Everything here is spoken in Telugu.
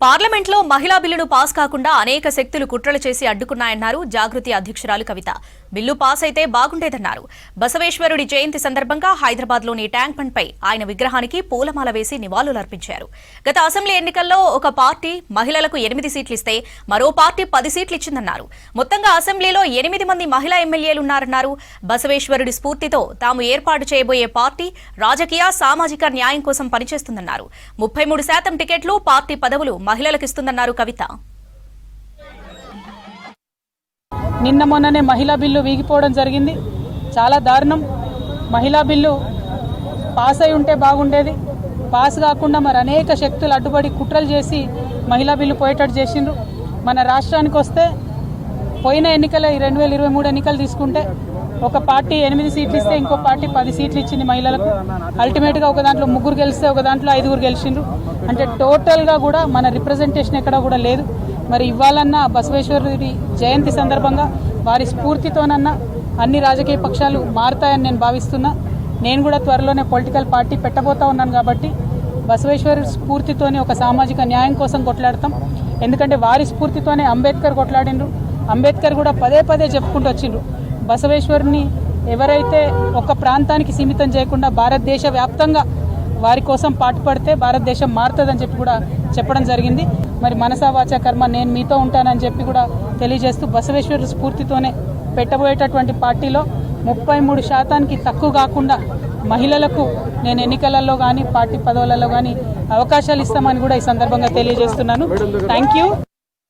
పార్లమెంట్లో మహిళా బిల్లును పాస్ కాకుండా అనేక శక్తులు కుట్రలు చేసి అడ్డుకున్నాయన్నారు జాగృతి అధ్యక్షురాలు కవిత. బిల్లు పాస్ అయితే బాగుండేదన్నారు. బసవేశ్వరుడి జయంతి సందర్భంగా హైదరాబాద్లోని ట్యాంక్ బండ్పై ఆయన విగ్రహానికి పూలమాల వేసి నివాళులర్పించారు. గత అసెంబ్లీ ఎన్నికల్లో ఒక పార్టీ మహిళలకు 8 సీట్లిస్తే మరో పార్టీ 10 సీట్లు ఇచ్చిందన్నారు. మొత్తంగా అసెంబ్లీలో 8 మంది మహిళా ఎమ్మెల్యేలున్నారన్నారు. బసవేశ్వరుడి స్ఫూర్తితో తాము ఏర్పాటు చేయబోయే పార్టీ రాజకీయ సామాజిక న్యాయం కోసం పనిచేస్తుందన్నారు. 33% టికెట్లు పార్టీ పదవులు మహిళలకు ఇస్తుందన్నారు కవిత. నిన్న మొన్ననే మహిళా బిల్లు వీగిపోవడం జరిగింది. చాలా దారుణం. మహిళా బిల్లు పాస్ అయి ఉంటే బాగుండేది. పాస్ కాకుండా మరి అనేక శక్తులు అడ్డుపడి కుట్రలు చేసి మహిళా బిల్లు పోయేటట్టు చేసిండ్రు. మన రాష్ట్రానికి వస్తే పోయిన ఎన్నికలు 2023 ఎన్నికలు తీసుకుంటే ఒక పార్టీ 8 సీట్లు ఇస్తే ఇంకో పార్టీ 10 సీట్లు ఇచ్చింది మహిళలకు. అల్టిమేట్గా ఒక దాంట్లో 3 గెలిస్తే ఒక దాంట్లో 5 గెలిచిండ్రు. అంటే టోటల్గా కూడా మన రిప్రజెంటేషన్ ఎక్కడ కూడా లేదు. మరి ఇవ్వాలన్నా బసవేశ్వరుడి జయంతి సందర్భంగా వారి స్ఫూర్తితోనన్నా అన్ని రాజకీయ పక్షాలు మారుతాయని నేను భావిస్తున్నా. నేను కూడా త్వరలోనే పొలిటికల్ పార్టీ పెట్టబోతా ఉన్నాను కాబట్టి బసవేశ్వరుడి స్ఫూర్తితోనే ఒక సామాజిక న్యాయం కోసం కొట్లాడతాం. ఎందుకంటే వారి స్ఫూర్తితోనే అంబేద్కర్ కొట్లాడిండ్రు. అంబేద్కర్ కూడా పదే పదే చెప్పుకుంటూ వచ్చిండ్రు, బసవేశ్వరుని ఎవరైతే ఒక ప్రాంతానికి సీమితం చేయకుండా భారతదేశ వ్యాప్తంగా వారి కోసం పాటుపడితే భారతదేశం మారుతుందని చెప్పి కూడా చెప్పడం జరిగింది. మరి మనసా వాచా కర్మ నేను మీతో ఉంటానని చెప్పి కూడా తెలియజేస్తూ బసవేశ్వరుడి స్ఫూర్తితోనే పెట్టబోయేటటువంటి పార్టీలో 33% తక్కువ కాకుండా మహిళలకు నేను ఎన్నికలలో కానీ పార్టీ పదవులలో కానీ అవకాశాలు ఇస్తామని కూడా ఈ సందర్భంగా తెలియజేస్తున్నాను. Thank you.